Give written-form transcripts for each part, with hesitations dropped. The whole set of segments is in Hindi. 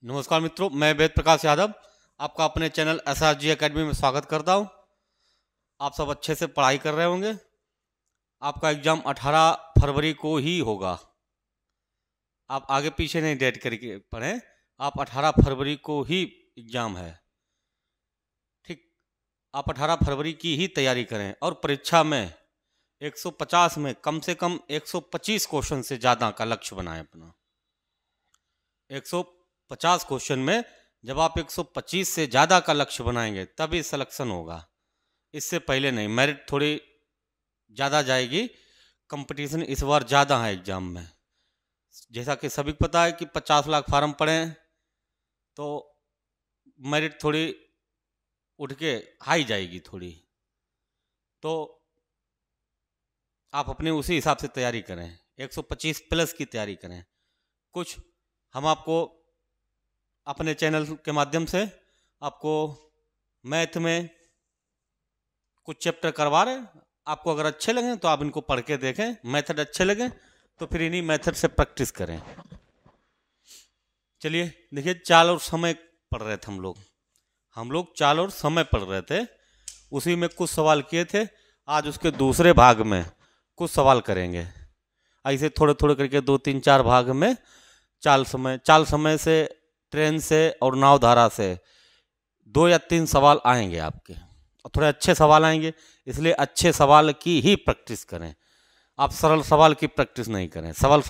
नमस्कार मित्रों, मैं वेद प्रकाश यादव आपका अपने चैनल SRG एकेडमी में स्वागत करता हूं। आप सब अच्छे से पढ़ाई कर रहे होंगे। आपका एग्ज़ाम 18 फरवरी को ही होगा। आप आगे पीछे नहीं डेट करके पढ़ें, आप 18 फरवरी को ही एग्ज़ाम है। ठीक, आप 18 फरवरी की ही तैयारी करें और परीक्षा में 150 में कम से कम 125 क्वेश्चन से ज़्यादा का लक्ष्य बनाएं अपना। 150 क्वेश्चन में जब आप 125 से ज़्यादा का लक्ष्य बनाएंगे तभी सिलेक्शन होगा, इससे पहले नहीं। मेरिट थोड़ी ज़्यादा जाएगी, कंपटीशन इस बार ज़्यादा है एग्ज़ाम में। जैसा कि सभी को पता है कि 50 लाख फार्म पड़े हैं, तो मेरिट थोड़ी उठ के हाई जाएगी थोड़ी। तो आप अपने उसी हिसाब से तैयारी करें, 125 प्लस की तैयारी करें। कुछ हम आपको अपने चैनल के माध्यम से आपको मैथ में कुछ चैप्टर करवा रहे हैं। आपको अगर अच्छे लगें तो आप इनको पढ़ के देखें, मेथड अच्छे लगें तो फिर इन्हीं मेथड से प्रैक्टिस करें। चलिए देखिए, चाल और समय पढ़ रहे थे हम लोग चाल और समय पढ़ रहे थे, उसी में कुछ सवाल किए थे। आज उसके दूसरे भाग में कुछ सवाल करेंगे। ऐसे थोड़े थोड़े करके 2-3-4 भाग में चाल समय से, ट्रेन से और नाव धारा से 2 या 3 सवाल आएंगे आपके, और थोड़े अच्छे सवाल आएंगे। इसलिए अच्छे सवाल की ही प्रैक्टिस करें, आप सरल सवाल की प्रैक्टिस नहीं करें। सरल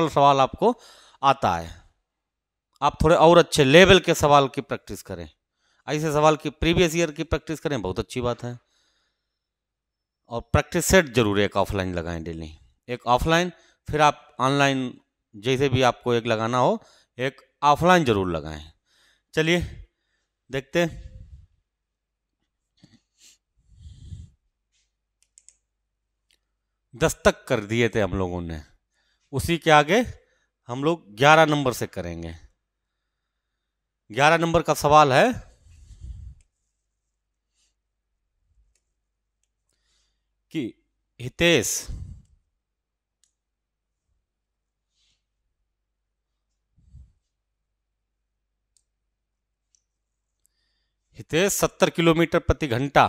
सवाल आपको आता है, आप थोड़े और अच्छे लेवल के सवाल की प्रैक्टिस करें। ऐसे सवाल की प्रीवियस ईयर की प्रैक्टिस करें, बहुत अच्छी बात है। और प्रैक्टिस सेट जरूर एक ऑफलाइन लगाएं डेली, एक ऑफलाइन, फिर आप ऑनलाइन जैसे भी आपको एक लगाना हो, एक ऑफलाइन जरूर लगाएं। चलिए देखते हैं। दस्तक कर दिए थे हम लोगों ने, उसी के आगे हम लोग 11 नंबर से करेंगे। 11 नंबर का सवाल है कि हितेश 70 किलोमीटर प्रति घंटा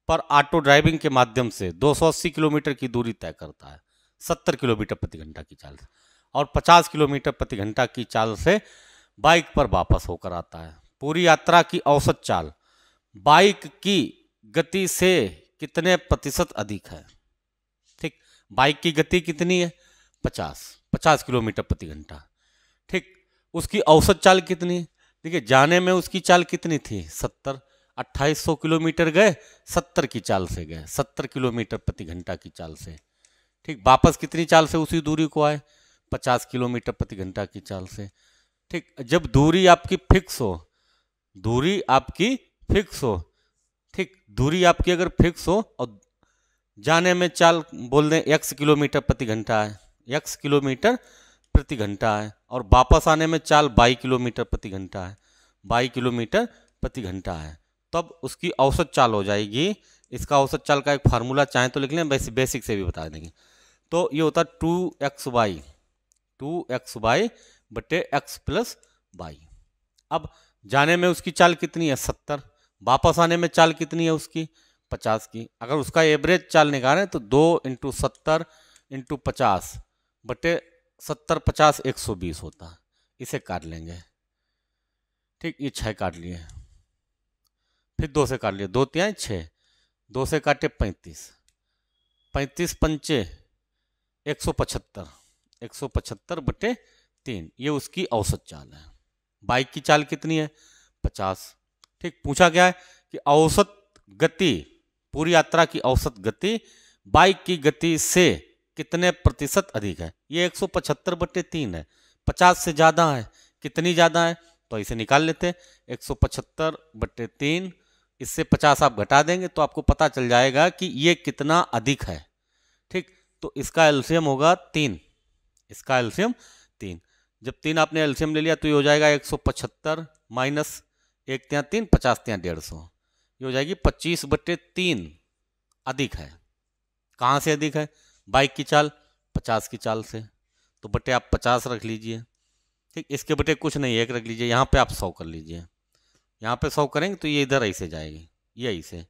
पर ऑटो ड्राइविंग के माध्यम से 280 किलोमीटर की दूरी तय करता है। 70 किलोमीटर प्रति घंटा की चाल से, और 50 किलोमीटर प्रति घंटा की चाल से बाइक पर वापस होकर आता है। पूरी यात्रा की औसत चाल बाइक की गति से कितने प्रतिशत अधिक है? ठीक, बाइक की गति कितनी है? 50 किलोमीटर प्रति घंटा। ठीक, उसकी औसत चाल कितनी है? देखिए, जाने में उसकी चाल कितनी थी? 70, 2800 किलोमीटर गए, 70 की चाल से गए, 70 किलोमीटर प्रति घंटा की चाल से। ठीक, वापस कितनी चाल से उसी दूरी को आए? 50 किलोमीटर प्रति घंटा की चाल से। ठीक, जब दूरी आपकी फिक्स हो, दूरी आपकी फिक्स हो, ठीक, दूरी आपकी अगर फिक्स हो और जाने में चाल बोल दें x किलोमीटर प्रति घंटा है, x किलोमीटर प्रति घंटा है, और वापस आने में चाल 22 किलोमीटर प्रति घंटा है, 22 किलोमीटर प्रति घंटा है, तब उसकी औसत चाल हो जाएगी। इसका औसत चाल का एक फार्मूला चाहें तो लिख लें, बेसिक से भी बता देंगे। तो ये होता है 2xy बटे x प्लस वाई। अब जाने में उसकी चाल कितनी है? 70। वापस आने में चाल कितनी है उसकी? 50 की। अगर उसका एवरेज चाल निकालें तो 2 × 70 × 50 बटे 70 50 120 होता है। इसे काट लेंगे। ठीक, ये 6 काट लिए, फिर 2 से काट लिए, 2 तिहाई 6, 2 से काटे 35, 35 पंचे 175, 175 बटे 3, ये उसकी औसत चाल है। बाइक की चाल कितनी है? 50। ठीक, पूछा गया है कि औसत गति, पूरी यात्रा की औसत गति बाइक की गति से कितने प्रतिशत अधिक है? ये 175 बटे 3 है, 50 से ज़्यादा है। कितनी ज़्यादा है? तो इसे निकाल लेते हैं, 175 बटे 3, इससे 50 आप घटा देंगे तो आपको पता चल जाएगा कि ये कितना अधिक है। ठीक, तो इसका एलसीएम होगा 3, इसका एलसीएम 3। जब 3 आपने एलसीएम ले लिया तो ये हो जाएगा 175 माइनस 1 तिहाई 3, 50 तिहाई 150, ये हो जाएगी 25 बटे 3 अधिक है। कहाँ से अधिक है? बाइक की चाल 50 की चाल से, तो बटे आप 50 रख लीजिए। ठीक, इसके बटे कुछ नहीं, एक रख लीजिए, यहाँ पे आप 100 कर लीजिए, यहाँ पे 100 करेंगे तो ये इधर ऐसे जाएगी, ये ऐसे।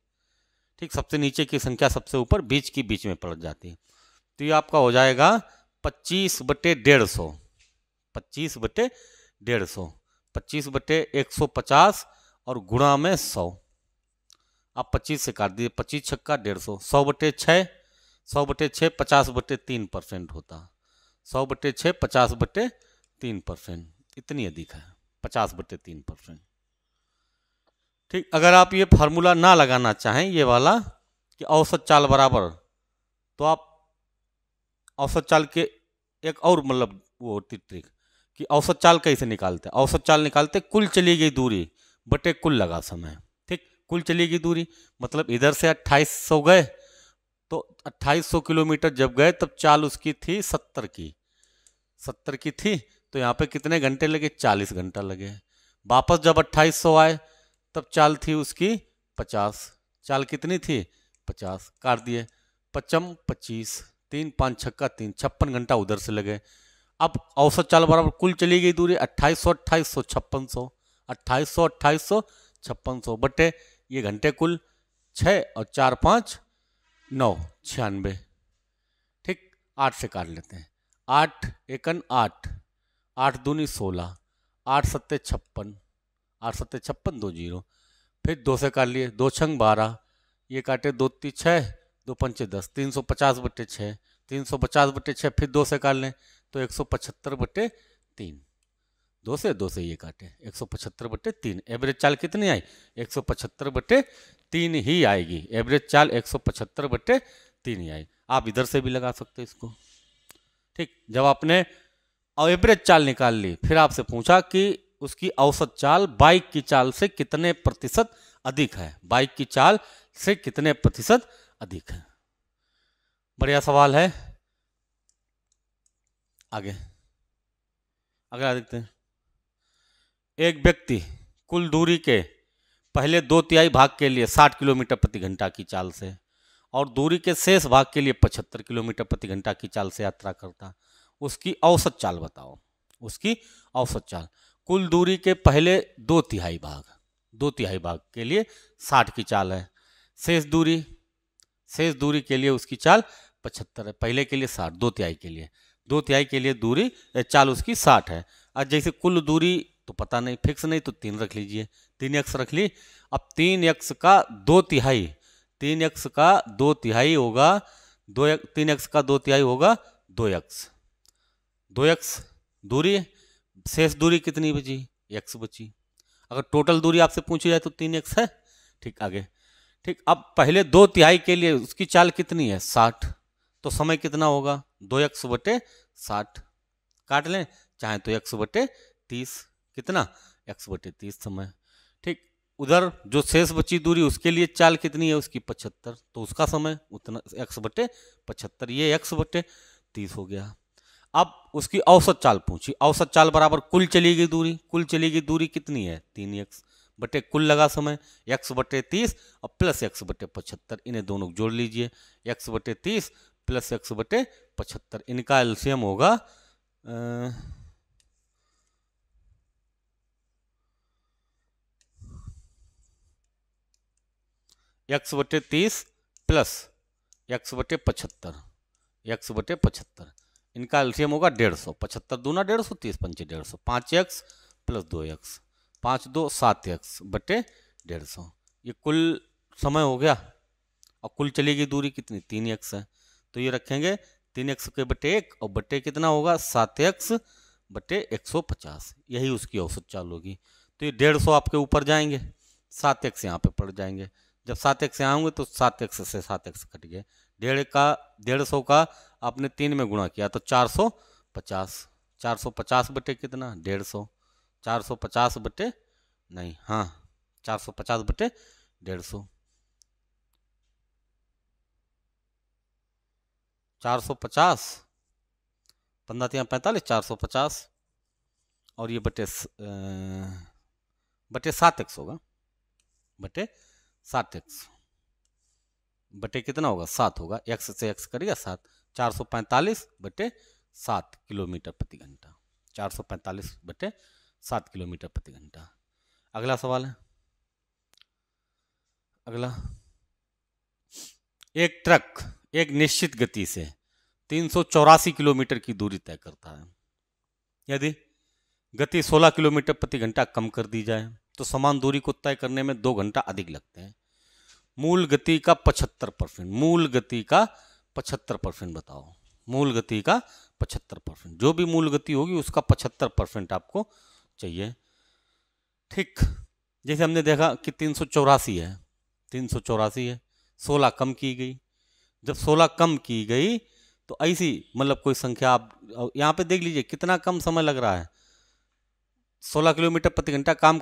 ठीक, सबसे नीचे की संख्या सबसे ऊपर, बीच की बीच में पलट जाती है। तो ये आपका हो जाएगा 25/150, 25/150, 25/150 और गुणा में 100। आप 25 से काट दीजिए, 25 छक्का 150, 100/6, 100/6 50/3% होता, 100/6 50/3%, इतनी अधिक है 50/3%। ठीक, अगर आप ये फार्मूला ना लगाना चाहें ये वाला कि औसत चाल बराबर, तो आप औसत चाल के एक और मतलब वो होती ट्रिक कि औसत चाल कैसे निकालते हैं। औसत चाल निकालते कुल चली गई दूरी बटे कुल लगा समय। ठीक, कुल चली गई दूरी मतलब इधर से 2800 गए, तो 2800 किलोमीटर जब गए तब चाल उसकी थी 70 की, 70 की थी, तो यहाँ पे कितने घंटे लगे, 40 घंटा लगे। वापस जब 2800 आए तब चाल थी उसकी 50, चाल कितनी थी 50, काट दिए, 55 25, 3 5 छक्का 3, 56 घंटा उधर से लगे। अब औसत चाल बराबर कुल चली गई दूरी 2800 2800 5600, 2800 2800 5600 बटे ये घंटे कुल 6 और 4 5 9 96। ठीक, 8 से काट लेते हैं, 8 एकन 8, 8 दूनी 16, 8 सत्ते 56, 8 सत्ते 56 2 0, फिर 2 से काट लिए, 2 छंग 12, ये काटे 2 3 6, 2 पंचे 10, 350/6, 350/6, फिर 2 से काट लें तो 175/3, 2 से ये काटे 175/3। एवरेज चाल कितनी आई, 175/3 ही आएगी, एवरेज चाल 175/3 ही आई। आप इधर से भी लगा सकते हैं इसको। ठीक, जब आपने एवरेज चाल निकाल ली, फिर आपसे पूछा कि उसकी औसत चाल बाइक की चाल से कितने प्रतिशत अधिक है, बाइक की चाल से कितने प्रतिशत अधिक है। बढ़िया सवाल है। आगे अगला देखते हैं। एक व्यक्ति कुल दूरी के पहले 2/3 भाग के लिए 60 किलोमीटर प्रति घंटा की चाल से और दूरी के शेष भाग के लिए 75 किलोमीटर प्रति घंटा की चाल से यात्रा करता, उसकी औसत चाल बताओ। उसकी औसत चाल, कुल दूरी के पहले 2/3 भाग, 2/3 भाग के लिए 60 की चाल है, शेष दूरी के लिए उसकी चाल 75 है। पहले के लिए 60, 2/3 के लिए, 2/3 के लिए दूरी चाल उसकी 60 है। अब जैसे कुल दूरी तो पता नहीं, फिक्स नहीं, तो 3 रख लीजिए, 3x रख ली। अब 3x का 2/3, 3x का 2/3 होगा 3x का 2/3 होगा 2x, 2x दूरी, शेष दूरी कितनी बची, x बची। अगर टोटल दूरी आपसे पूछी जाए तो 3x है। ठीक, आगे। ठीक, अब पहले 2/3 के लिए उसकी चाल कितनी है 60, तो समय कितना होगा 2x/60, काट लें चाहे तो x/30, कितना x/30 समय। ठीक, उधर जो शेष बची दूरी उसके लिए चाल कितनी है उसकी 75, तो उसका समय उतना x/75, ये x/30 हो गया। अब उसकी औसत चाल पूछी, औसत चाल बराबर कुल चली गई दूरी, कुल चली गई दूरी कितनी है 3x बटे कुल लगा समय x/30 और प्लस x/75, इन्हें दोनों जोड़ लीजिए, x/30 प्लस x/75, इनका एलसीएम होगा x/30 प्लस x/75, x/75, इनका एलसीएम होगा 150, 75 दूना 150, 30 पंचे 150, 5x प्लस 2x, 5 2 7x/150, ये कुल समय हो गया। और कुल चली गई दूरी कितनी 3x है, तो ये रखेंगे 3x के बटे 1 और बटे कितना होगा 7x/150, यही उसकी औसत चाल होगी। तो ये 150 आपके ऊपर जाएंगे, 7x यहाँ पे पड़ जाएंगे। जब 7x यहाँ होंगे तो 7x से 7x कट गए, 150 का आपने 3 में गुणा किया तो 450, 450 बटे कितना 150, 450 बटे नहीं, हाँ 450 बटे 150, 450, 15 3 45, 450 और ये बटे 7x होगा, बटे 7x बटे कितना होगा 7 होगा, x से x करेगा 7, 445/7 किलोमीटर प्रति घंटा। 445/7 किलोमीटर प्रति घंटा। अगला सवाल है, अगला, एक ट्रक एक निश्चित गति से 384 किलोमीटर की दूरी तय करता है। यदि गति 16 किलोमीटर प्रति घंटा कम कर दी जाए तो समान दूरी को तय करने में 2 घंटा अधिक लगते हैं। मूल गति का 75%, मूल गति का 75% बताओ। मूल गति का 75%, जो भी मूल गति होगी उसका 75% आपको चाहिए। ठीक, जैसे हमने देखा कि 384 है, 384 है, 16 कम की गई। जब 16 कम की गई तो ऐसी मतलब कोई संख्या आप यहाँ पे देख लीजिए कितना कम समय लग रहा है। 16 किलोमीटर प्रति घंटा कम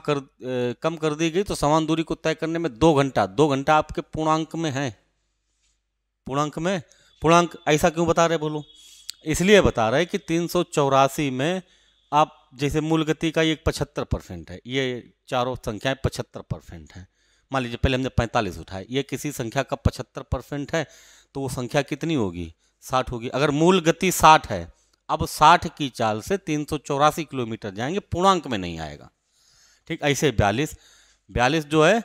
कर दी गई तो समान दूरी को तय करने में 2 घंटा। 2 घंटा आपके पूर्णांक में है, पूर्णांक ऐसा क्यों बता रहे बोलो? इसलिए बता रहे कि 384 में आप जैसे मूल गति का ये 75% है, ये चारों संख्याएं 75% है। मान लीजिए पहले हमने 45 उठाया, ये किसी संख्या का 75% है तो वो संख्या कितनी होगी? 60 होगी। अगर मूल गति 60 है, अब 60 की चाल से 384 किलोमीटर जाएंगे, पूर्णांक में नहीं आएगा। ठीक, ऐसे 42 जो है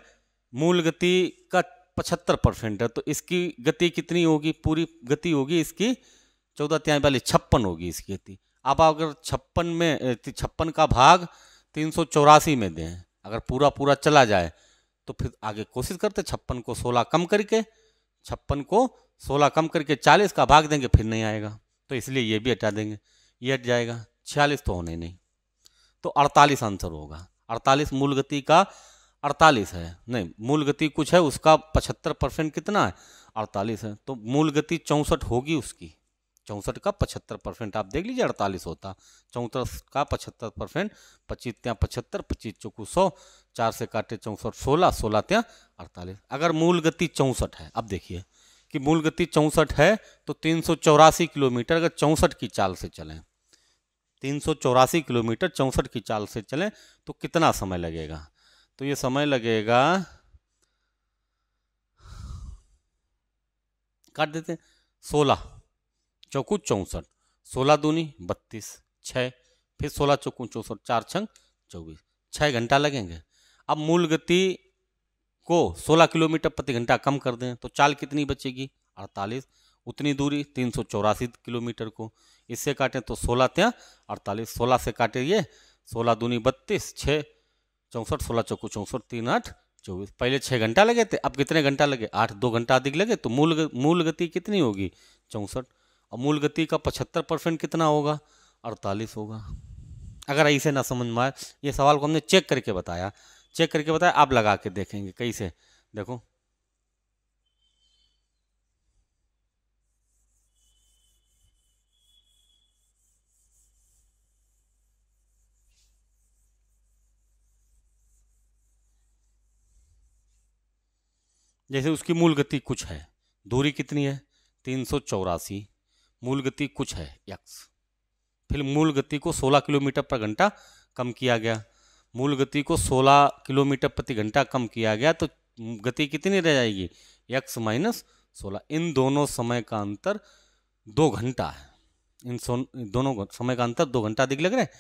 मूल गति का 75% है तो इसकी गति कितनी होगी? पूरी गति होगी इसकी 14 × 42 56 होगी इसकी गति। अब अगर 56 का भाग 384 में दें, अगर पूरा चला जाए तो फिर आगे कोशिश करते 56 को 16 कम करके 40 का भाग देंगे, फिर नहीं आएगा तो इसलिए ये भी हटा देंगे, ये हट जाएगा। 46 तो होने नहीं, तो 48 आंसर होगा। 48 मूल गति का 48 है, नहीं मूल गति कुछ है, उसका 75% कितना है? 48 है, तो मूल गति 64 होगी उसकी। 64 का 75% आप देख लीजिए 48 होता। 34 का 75%, 25 × 75, 25 × 100, 4 से काटे 64, 16, 16 × 48। अगर मूल गति 64 है, अब देखिए कि मूल गति 64 है तो 384 किलोमीटर अगर 64 की चाल से चलें, 384 किलोमीटर 64 की चाल से चलें तो कितना समय लगेगा? तो ये समय लगेगा, काट देते हैं, 16 चौकू 64, 16 दूनी 32, 6, फिर 16 चौकू 64, 4 छंग 24, 6 घंटा लगेंगे। अब मूल गति को 16 किलोमीटर प्रति घंटा कम कर दें तो चाल कितनी बचेगी? 48। उतनी दूरी 384 किलोमीटर को इससे काटें तो 16 × 48, 16 से काटे ये 16 दूनी 32, 6 64, 16 चौकू 64, 3 8 24। पहले 6 घंटा लगे थे, अब कितने घंटा लगे? 8, 2 घंटा अधिक लगे तो मूल गति कितनी होगी? 64। और मूल गति का 75% कितना होगा? 48 होगा। अगर ऐसे ना समझ में आए, ये सवाल को हमने चेक करके बताया, आप लगा के देखेंगे कैसे। देखो जैसे उसकी मूल गति कुछ है, दूरी कितनी है? 384, मूल गति कुछ है x, फिर मूल गति को 16 किलोमीटर पर घंटा कम किया गया, मूल गति को 16 किलोमीटर प्रति घंटा कम किया गया तो गति कितनी रह जाएगी? x - 16। इन दोनों समय का अंतर 2 घंटा है, इन दोनों समय का अंतर 2 घंटा अधिक लग रहा है।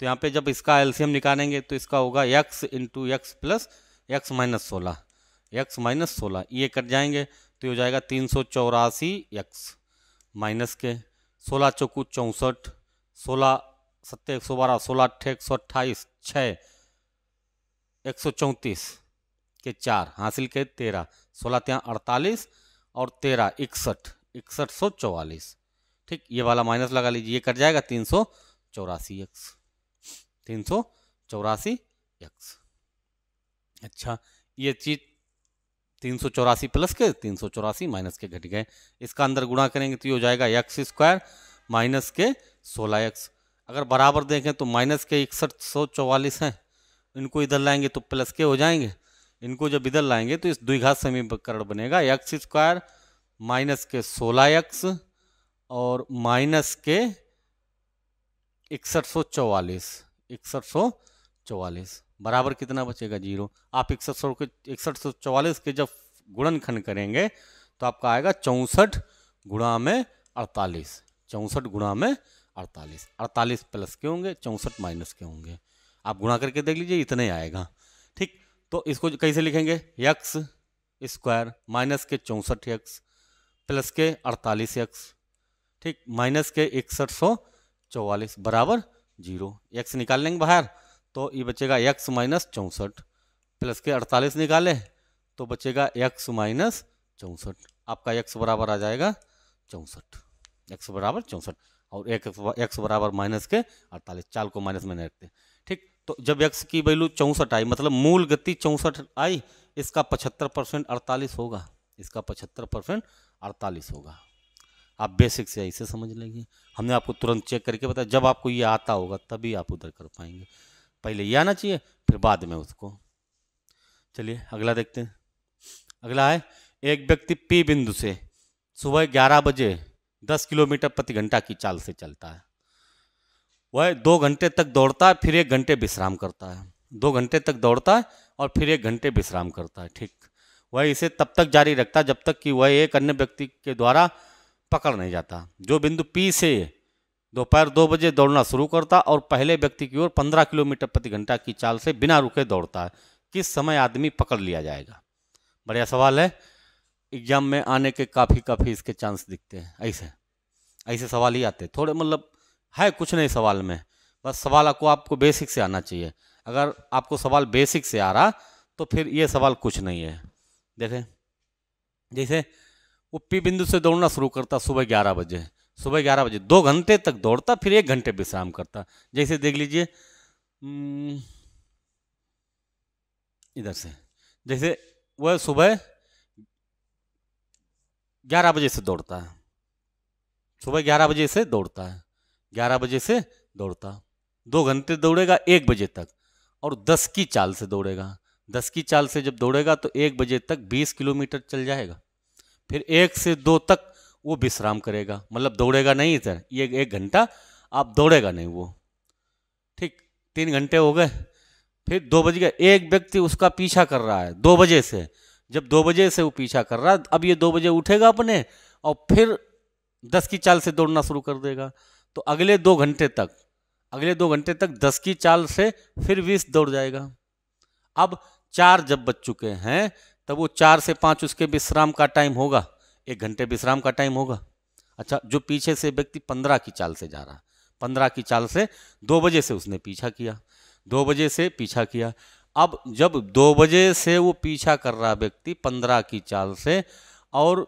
तो यहाँ पे जब इसका एलसीएम निकालेंगे तो इसका होगा x × x plus x - 16, x - 16 ये कट जाएंगे तो ये हो जाएगा 384x माइनस के 16 चौकू 64, 16 7 112, 16 8 128, 6 134 के 4 हासिल के 13, 16 × 48 और 13 61, 6144। ठीक, ये वाला माइनस लगा लीजिए, ये कट जाएगा 384x, 384x। अच्छा, ये चीज 384 प्लस के 384 माइनस के घट गए, इसका अंदर गुणा करेंगे तो ये हो जाएगा x² माइनस के 16x। अगर बराबर देखें तो माइनस के 6144 हैं, इनको इधर लाएंगे तो प्लस के हो जाएंगे, इनको जब इधर लाएंगे तो इस द्विघात समीकरण बनेगा x² माइनस के 16x और माइनस के 6144 बराबर कितना बचेगा? 0। आप 6144 के जब गुणनखंड करेंगे तो आपका आएगा 64 × 48, 64 × 48, 48 प्लस के होंगे, 64 माइनस के होंगे। आप गुणा करके देख लीजिए, इतने आएगा। ठीक, तो इसको कैसे लिखेंगे, एक्स स्क्वायर माइनस के 64x प्लस के 48x, ठीक, माइनस के 6144 बराबर 0। x निकाल लेंगे बाहर तो ये बचेगा x माइनस 64 प्लस के 48 निकाले तो बचेगा x माइनस 64। आपका x बराबर आ जाएगा 64, x बराबर 64 और x बराबर माइनस के 48, चाल को माइनस में नहीं रखते। ठीक, तो जब x की वैल्यू 64 आई, मतलब मूल गति 64 आई, इसका 75% 48 होगा, इसका 75% 48 होगा। आप बेसिक से ऐसे समझ लेंगे, हमने आपको तुरंत चेक करके बताया। जब आपको ये आता होगा तभी आप उधर कर पाएंगे, पहले ये आना चाहिए फिर बाद में उसको। चलिए अगला देखते हैं। अगला है, एक व्यक्ति P बिंदु से सुबह 11 बजे 10 किलोमीटर प्रति घंटा की चाल से चलता है। वह 2 घंटे तक दौड़ता है, फिर 1 घंटे विश्राम करता है। 2 घंटे तक दौड़ता है और फिर 1 घंटे विश्राम करता है। ठीक, वह इसे तब तक जारी रखता है जब तक कि वह एक अन्य व्यक्ति के द्वारा पकड़ नहीं जाता। जो बिंदु P से दोपहर 2 बजे दौड़ना शुरू करता और पहले व्यक्ति की ओर 15 किलोमीटर प्रति घंटा की चाल से बिना रुके दौड़ता है, किस समय आदमी पकड़ लिया जाएगा। बढ़िया सवाल है, एग्जाम में आने के काफ़ी इसके चांस दिखते हैं। ऐसे सवाल ही आते हैं, थोड़े मतलब है कुछ नहीं सवाल में, बस सवाल आपको बेसिक से आना चाहिए। अगर आपको सवाल बेसिक से आ रहा तो फिर ये सवाल कुछ नहीं है। देखें, जैसे वो P बिंदु से दौड़ना शुरू करता सुबह 11 बजे, 2 घंटे तक दौड़ता, फिर 1 घंटे विश्राम करता। जैसे देख लीजिए इधर से, जैसे वह सुबह 11 बजे से दौड़ता है, सुबह 11 बजे से दौड़ता है, 11 बजे से दौड़ता, 2 घंटे दौड़ेगा 1 बजे तक और 10 की चाल से दौड़ेगा। 10 की चाल से जब दौड़ेगा तो 1 बजे तक 20 किलोमीटर चल जाएगा। फिर 1 से 2 तक वो विश्राम करेगा, मतलब दौड़ेगा नहीं इधर, ये 1 घंटा आप दौड़ेगा नहीं वो। ठीक, 3 घंटे हो गए, फिर 2 बज गए, एक व्यक्ति उसका पीछा कर रहा है 2 बजे से। जब 2 बजे से वो पीछा कर रहा है, अब ये 2 बजे उठेगा अपने और फिर 10 की चाल से दौड़ना शुरू कर देगा। तो अगले 2 घंटे तक 10 की चाल से फिर 20 दौड़ जाएगा। अब 4 जब बज चुके हैं तब वो 4 से 5 उसके विश्राम का टाइम होगा, 1 घंटे विश्राम का टाइम होगा। अच्छा, जो पीछे से व्यक्ति 15 की चाल से जा रहा, 15 की चाल से 2 बजे से उसने पीछा किया, 2 बजे से पीछा किया। अब जब 2 बजे से वो पीछा कर रहा व्यक्ति 15 की चाल से और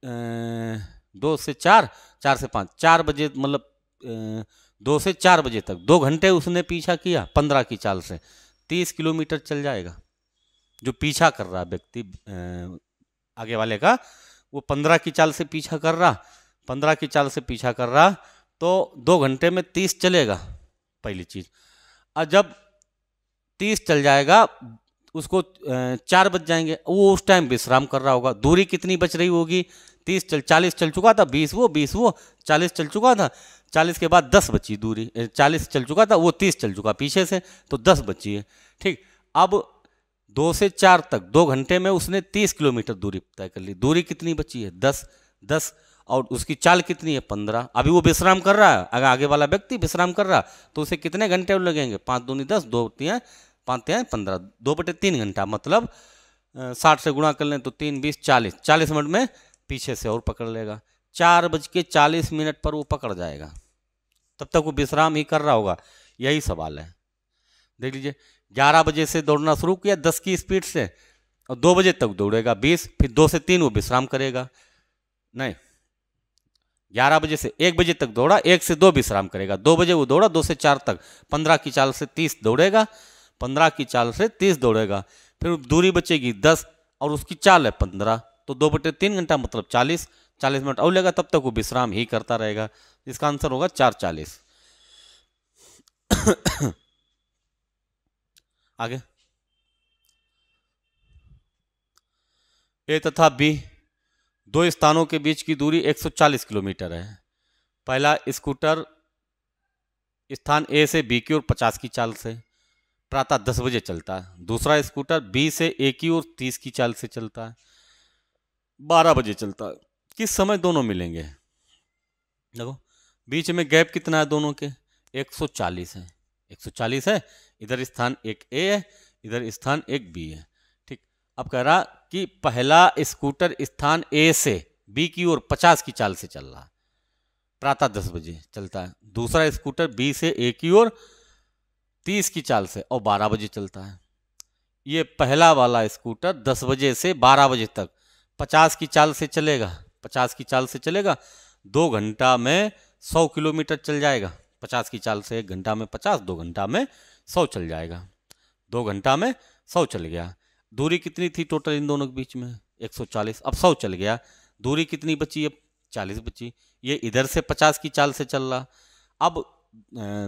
2 से 4, 4 से 5, 4 बजे मतलब 2 से 4 बजे तक 2 घंटे उसने पीछा किया 15 की चाल से, 30 किलोमीटर चल जाएगा। जो पीछा कर रहा व्यक्ति आगे वाले का, वो 15 की चाल से पीछा कर रहा, 15 की चाल से पीछा कर रहा तो 2 घंटे में 30 चलेगा पहली चीज़। और जब 30 चल जाएगा उसको 4 बज जाएंगे, वो उस टाइम विश्राम कर रहा होगा। दूरी कितनी बच रही होगी, 40 चल चुका था, 20 वो 40 चल चुका था, 40 के बाद 10 बची दूरी, 40 चल चुका था वो 30 चल चुका पीछे से, तो 10 बची है। ठीक, अब 2 से 4 तक 2 घंटे में उसने 30 किलोमीटर दूरी तय कर ली। दूरी कितनी बची है, 10 और उसकी चाल कितनी है, 15। अभी वो विश्राम कर रहा है, अगर आगे वाला व्यक्ति विश्राम कर रहा तो उसे कितने घंटे लगेंगे, 5 दूनी 10, 2 3 5 3 15, 2/3 घंटा, मतलब 60 से गुणा कर लें तो 3 20 40 मिनट में पीछे से और पकड़ लेगा। 4:40 पर वो पकड़ जाएगा, तब तक वो विश्राम ही कर रहा होगा। यही सवाल है, देख लीजिए। 11 बजे से दौड़ना शुरू किया 10 की स्पीड से और 2 बजे तक दौड़ेगा 20, फिर 2 से 3 वो विश्राम करेगा, नहीं 11 बजे से 1 बजे तक दौड़ा, 1 से 2 विश्राम करेगा, 2 बजे वो दौड़ा 2 से 4 तक, 15 की चाल से 30 दौड़ेगा, 15 की चाल से 30 दौड़ेगा, फिर दूरी बचेगी 10 और उसकी चाल है 15, तो 2/3 घंटा मतलब 40 मिनट और लेगा, तब तक वो विश्राम ही करता रहेगा। इसका आंसर होगा 4:40। आगे, ए तथा बी 2 स्थानों के बीच की दूरी 140 किलोमीटर है। पहला स्कूटर स्थान ए से बी की ओर 50 की चाल से प्रातः 10 बजे चलता है। दूसरा स्कूटर बी से ए की ओर 30 की चाल से चलता है, 12 बजे चलता है। किस समय दोनों मिलेंगे, देखो बीच में गैप कितना है दोनों के, 140 है, 140 है। इधर स्थान एक ए है, इधर स्थान एक बी है। ठीक, अब कह रहा कि पहला स्कूटर स्थान ए से बी की ओर 50 की चाल से चल रहा है, प्रातः 10 बजे चलता है। दूसरा स्कूटर बी से ए की ओर 30 की चाल से और 12 बजे चलता है। ये पहला वाला स्कूटर 10 बजे से 12 बजे तक 50 की चाल से चलेगा, 50 की चाल से चलेगा, 2 घंटा में 100 किलोमीटर चल जाएगा। 50 की चाल से 1 घंटा में 50, 2 घंटा में 100 चल जाएगा, 2 घंटा में 100 चल गया। दूरी कितनी थी टोटल इन दोनों के बीच में, 140। अब 100 चल गया, दूरी कितनी बची, अब 40 बची। ये इधर से 50 की चाल से चल रहा। अब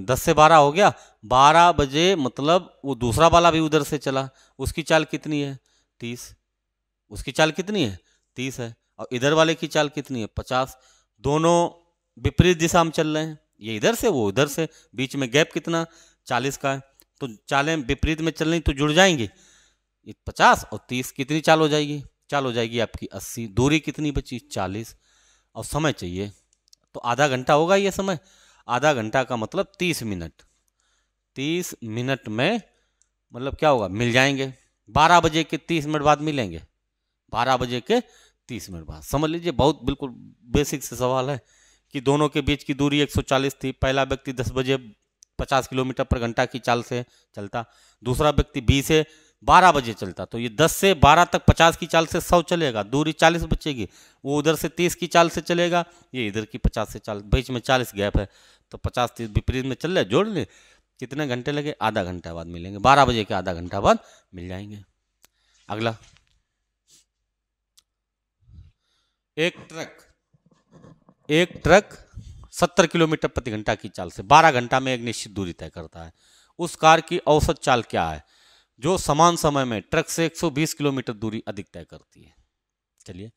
10 से 12 हो गया, 12 बजे मतलब वो दूसरा वाला भी उधर से चला, उसकी चाल कितनी है, 30। उसकी चाल कितनी है, 30 है। और इधर वाले की चाल कितनी है, 50। दोनों विपरीत दिशा में चल रहे हैं, ये इधर से वो उधर से, बीच में गैप कितना, 40 का है। तो चालें विपरीत में चल रही तो जुड़ जाएंगी। 50 और 30 कितनी चाल हो जाएगी, चाल हो जाएगी आपकी 80। दूरी कितनी बची, 40। और समय चाहिए तो आधा घंटा होगा ये समय। आधा घंटा का मतलब 30 मिनट। 30 मिनट में मतलब क्या होगा, मिल जाएंगे। 12 बजे के 30 मिनट बाद मिलेंगे, 12 बजे के 30 मिनट बाद। समझ लीजिए, बहुत बिल्कुल बेसिक से सवाल है कि दोनों के बीच की दूरी 140 थी। पहला व्यक्ति 10 बजे 50 किलोमीटर पर घंटा की चाल से चलता, दूसरा व्यक्ति 20 से 12 बजे चलता। तो ये 10 से 12 तक 50 की चाल से 100 चलेगा, दूरी 40 बचेगी। वो उधर से 30 की चाल से चलेगा, ये इधर की 50 से चाल, बीच में 40 गैप है। तो 50 30 विपरीत में चल रहे, जोड़ ले। कितने घंटे लगे, आधा घंटा बाद मिलेंगे, 12 बजे के आधा घंटा बाद मिल जाएंगे। अगला, एक ट्रक 70 किलोमीटर प्रति घंटा की चाल से 12 घंटा में एक निश्चित दूरी तय करता है। उस कार की औसत चाल क्या है जो समान समय में ट्रक से 120 किलोमीटर दूरी अधिक तय करती है। चलिए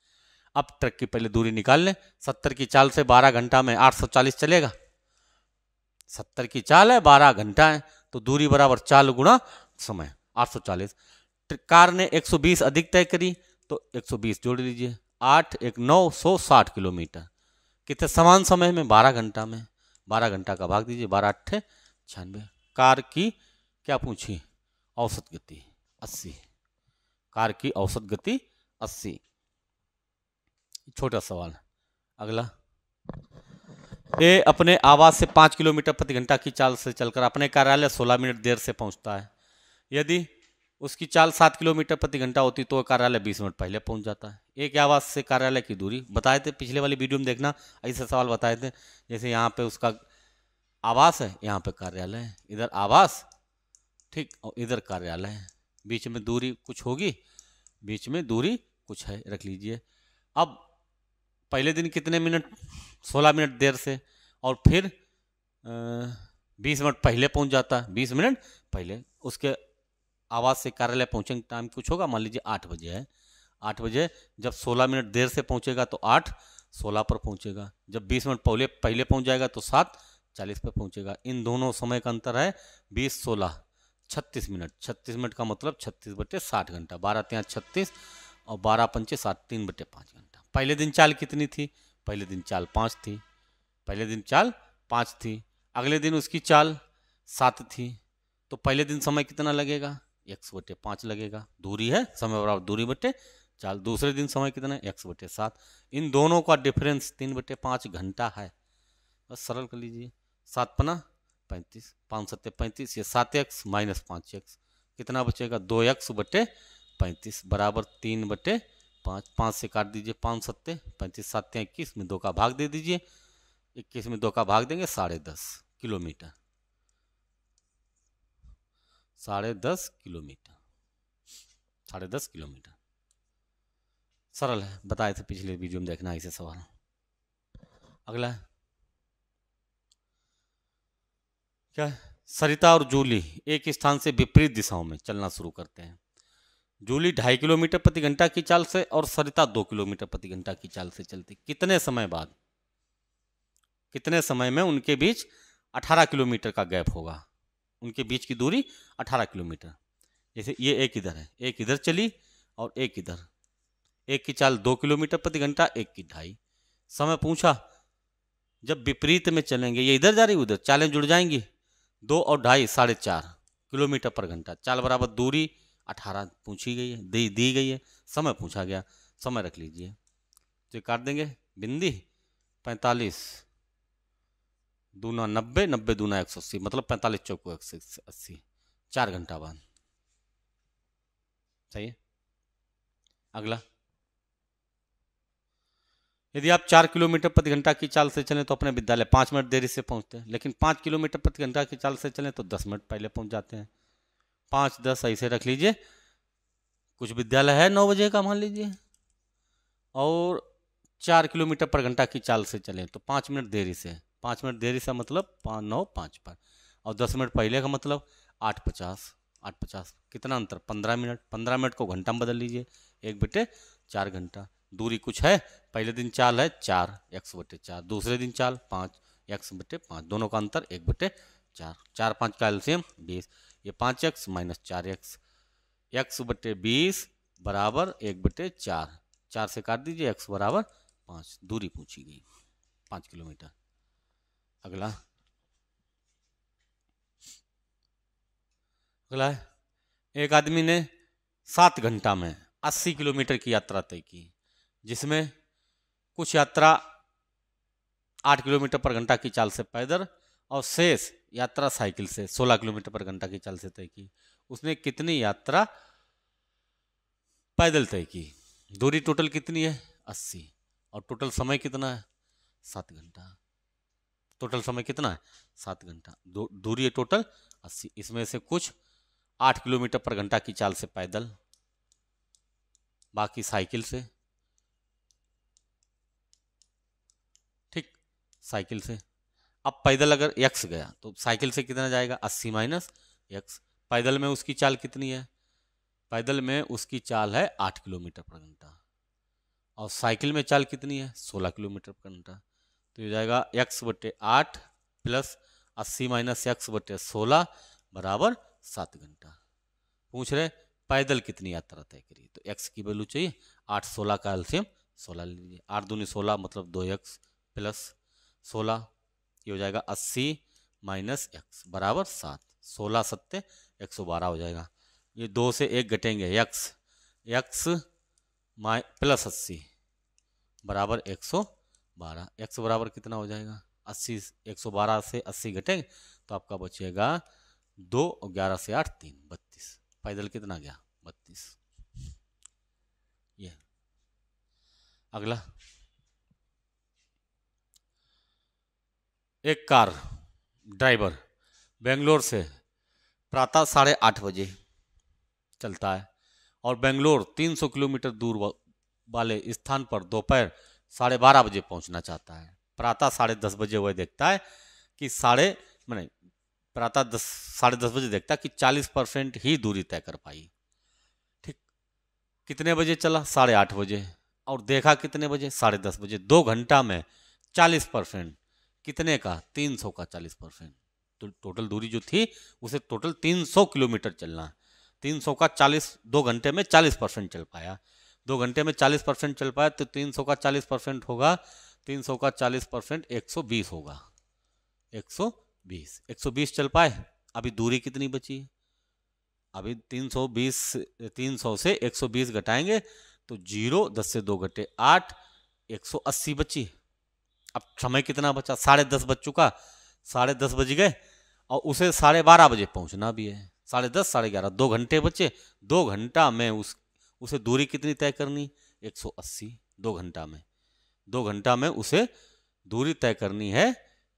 अब ट्रक की पहले दूरी निकाल लें। 70 की चाल से 12 घंटा में 840 चलेगा। 70 की चाल है, 12 घंटा है, तो दूरी बराबर चाल गुणा समय, 840। कार ने 120 अधिक तय करी तो 120 जोड़ लीजिए, 8 1 9 160 किलोमीटर। कितने समान समय में, 12 घंटा में। 12 घंटा का भाग दीजिए, 12 8 96। कार की क्या पूछी, औसत गति 80। कार की औसत गति 80। छोटा सवाल। अगला, ए अपने आवास से 5 किलोमीटर प्रति घंटा की चाल से चलकर अपने कार्यालय 16 मिनट देर से पहुंचता है। यदि उसकी चाल 7 किलोमीटर प्रति घंटा होती तो कार्यालय 20 मिनट पहले पहुंच जाता है। एक आवास से कार्यालय की दूरी बताए थे, पिछले वाली वीडियो में देखना, ऐसे सवाल बताए थे। जैसे यहाँ पे उसका आवास है, यहाँ पे कार्यालय है, इधर आवास, ठीक, और इधर कार्यालय है। बीच में दूरी कुछ होगी, बीच में दूरी कुछ है, रख लीजिए। अब पहले दिन कितने मिनट, 16 मिनट देर से, और फिर 20 मिनट पहले पहुंच जाता है, 20 मिनट पहले। उसके आवास से कार्यालय पहुंचने का टाइम कुछ होगा, मान लीजिए 8 बजे है। 8 बजे जब 16 मिनट देर से पहुंचेगा तो 8:16 पर पहुंचेगा। जब 20 मिनट पहले पहुंच जाएगा तो 7:40 पर पहुंचेगा। इन दोनों समय का अंतर है 20-16 36 मिनट। 36 मिनट का मतलब 36/60 घंटा। 12 3 36 और 12 5 60, 3/5 घंटा। पहले दिन चाल कितनी थी, पहले दिन चाल 5 थी, पहले दिन चाल 5 थी। अगले दिन उसकी चाल 7 थी, तो पहले दिन समय कितना लगेगा, 1/5 लगेगा। दूरी है, समय बराबर दूरी बटे चाल। दूसरे दिन समय कितना है, 1/7। इन दोनों का डिफरेंस 3/5 घंटा है। बस सरल कर लीजिए, 7 पना 35, 5 7 35, ये 7x माइनस 5x कितना बचेगा, 2x/35 बराबर 3/5। 5 से काट दीजिए, 5 7 35, 7 21 में 2 का भाग दे दीजिए, 21 में 2 का भाग देंगे, 10.5 किलोमीटर। 10.5 kilometre, 10.5 kilometre. सरल है, बताए थे पिछले वीडियो में, देखना ऐसे सवाल। अगला है क्या है, सरिता और जूली एक स्थान से विपरीत दिशाओं में चलना शुरू करते हैं। जूली 2.5 किलोमीटर प्रति घंटा की चाल से और सरिता 2 किलोमीटर प्रति घंटा की चाल से चलती। कितने समय बाद, कितने समय में उनके बीच 18 किलोमीटर का गैप होगा। उनके बीच की दूरी 18 किलोमीटर। जैसे ये एक इधर है, एक इधर चली और एक इधर। एक की चाल 2 किलोमीटर प्रति घंटा, एक की 2.5। समय पूछा जब विपरीत में चलेंगे, ये इधर जा रही उधर, चालें जुड़ जाएंगी, 2 और 2.5 4.5 किलोमीटर पर घंटा। चाल बराबर दूरी 18 पूछी गई है, दी गई है, समय पूछा गया, समय रख लीजिए। तो ये काट देंगे, बिंदी 45 दूना 90, 90 दूना 180, मतलब 45 चौको 180, 4 घंटा बाद। सही है। अगला, यदि आप 4 किलोमीटर प्रति घंटा की चाल से चलें तो अपने विद्यालय 5 मिनट देरी से पहुंचते हैं, लेकिन 5 किलोमीटर प्रति घंटा की चाल से चलें तो 10 मिनट पहले पहुंच जाते हैं। 5 10 ऐसे रख लीजिए। कुछ विद्यालय है 9 बजे का मान लीजिए, और 4 किलोमीटर पर घंटा की चाल से चलें तो 5 मिनट देरी से, 5 मिनट देरी से मतलब 5 9 5 पर, और 10 मिनट पहले का मतलब 8:50, 8:50 कितना अंतर, 15 मिनट। 15 मिनट को घंटा में बदल लीजिए, 1/4 घंटा। दूरी कुछ है, पहले दिन चाल है 4 x/4, दूसरे दिन चाल 5 x/5, दोनों का अंतर 1/4, 4 5 का एलसीएम 20, ये 5x माइनस 4x, x/20 बराबर 1/4, 4 से काट दीजिए, x बराबर 5, दूरी पूछी गई 5 किलोमीटर। अगला, अगला है, एक आदमी ने 7 घंटा में 80 किलोमीटर की यात्रा तय की, जिसमें कुछ यात्रा 8 किलोमीटर पर घंटा की चाल से पैदल और शेष यात्रा साइकिल से 16 किलोमीटर पर घंटा की चाल से तय की। उसने कितनी यात्रा पैदल तय की? दूरी टोटल कितनी है 80, और टोटल समय कितना है 7 घंटा। टोटल समय कितना है 7 घंटा। दूरी है टोटल 80, इसमें से कुछ 8 किलोमीटर पर घंटा की चाल से पैदल, बाकी साइकिल से, ठीक, साइकिल से। अब पैदल अगर x गया तो साइकिल से कितना जाएगा 80 माइनस x। पैदल में उसकी चाल कितनी है? पैदल में उसकी चाल है 8 किलोमीटर पर घंटा, और साइकिल में चाल कितनी है 16 किलोमीटर पर घंटा। तो ये जाएगा x/8 प्लस 80 माइनस x/16 बराबर 7 घंटा। पूछ रहे पैदल कितनी यात्रा तय करी, तो x की वैल्यू चाहिए, 8 16 का एलसीएम 16 ले लीजिए, 8 दूनी 16 मतलब 2x प्लस 16, ये हो जाएगा 80 माइनस x बराबर 7, 16 7 112 हो जाएगा। ये 2 से 1 घटेंगे, x प्लस 80 बराबर 112, x बराबर कितना हो जाएगा 80, 112 से 80 घटेंगे तो आपका बचेगा 2 और 11 से 8 3 32। पैदल कितना गया 32। ये अगला, एक कार ड्राइवर बेंगलोर से प्रातः 8:30 बजे चलता है और बेंगलोर 300 किलोमीटर दूर वाले स्थान पर दोपहर 12:30 बजे पहुंचना चाहता है। प्रातः 10:30 बजे वह देखता है कि प्रातः 10:30 बजे देखता है कि 40% ही दूरी तय कर पाई। ठीक, कितने बजे चला 8:30 बजे, और देखा कितने बजे 10:30 बजे। 2 घंटा में 40%, कितने का 300 का 40%। तो टोटल दूरी जो थी उसे टोटल 300 किलोमीटर चलना है। 300 का 40, 2 घंटे में 40% चल पाया। 2 घंटे में 40% चल पाया तो 300 का 40% होगा, 300 का 40% 120 होगा। 120 चल पाए। अभी दूरी कितनी बची? अभी 300 से 120 घटाएंगे तो 0, 10 से 2 घटे 8, 180 बची। अब समय कितना बचा 10:30 बज चुका, 10:30 बज गए और उसे 12:30 बजे पहुंचना भी है। 10:30 11:30 2 घंटे बचे। 2 घंटा में उसे दूरी कितनी तय करनी 180। 2 घंटा में 2 घंटा में उसे दूरी तय करनी है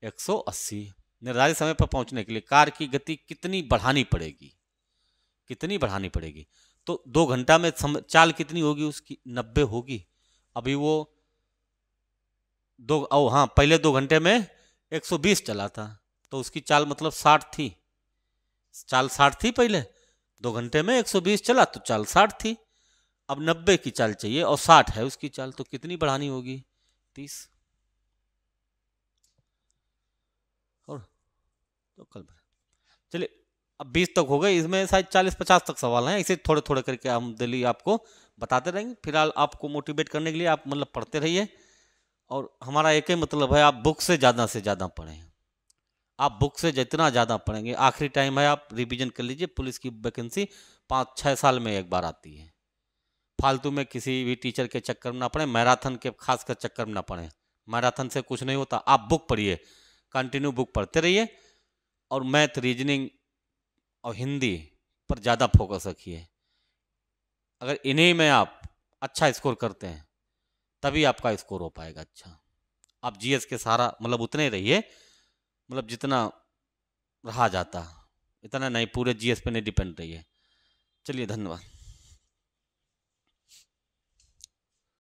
180। निर्धारित समय पर पहुंचने के लिए कार की गति कितनी बढ़ानी पड़ेगी? कितनी बढ़ानी पड़ेगी? तो 2 घंटा में चाल कितनी होगी उसकी 90 होगी। अभी वो पहले 2 घंटे में 120 चला था तो उसकी चाल मतलब 60 थी। चाल 60 थी पहले, 2 घंटे में 120 चला तो चाल 60 थी। अब 90 की चाल चाहिए और 60 है उसकी चाल, तो कितनी बढ़ानी होगी 30। और तो कल चलिए, अब 20 तक हो गए, इसमें शायद 40-50 तक सवाल हैं। इसे थोड़े थोड़े करके हम दिल्ली आपको बताते रहेंगे। फिलहाल आपको मोटिवेट करने के लिए आप मतलब पढ़ते रहिए और हमारा एक ही मतलब है, आप बुक से ज़्यादा पढ़ें। आप बुक से जितना ज़्यादा पढ़ेंगे, आखिरी टाइम है, आप रिवीजन कर लीजिए। पुलिस की वैकेंसी 5-6 साल में एक बार आती है। फालतू में किसी भी टीचर के चक्कर में ना पड़े, मैराथन के खासकर चक्कर में ना पड़े। मैराथन से कुछ नहीं होता। आप बुक पढ़िए, कंटिन्यू बुक पढ़ते रहिए, और मैथ, रीजनिंग और हिंदी पर ज़्यादा फोकस रखिए। अगर इन्हीं में आप अच्छा स्कोर करते हैं तभी आपका स्कोर हो पाएगा अच्छा। आप जीएस के सहारा मतलब उतने रहिए, मतलब जितना रहा जाता, इतना नहीं, पूरे जीएस पे नहीं डिपेंड रहिए। चलिए, धन्यवाद।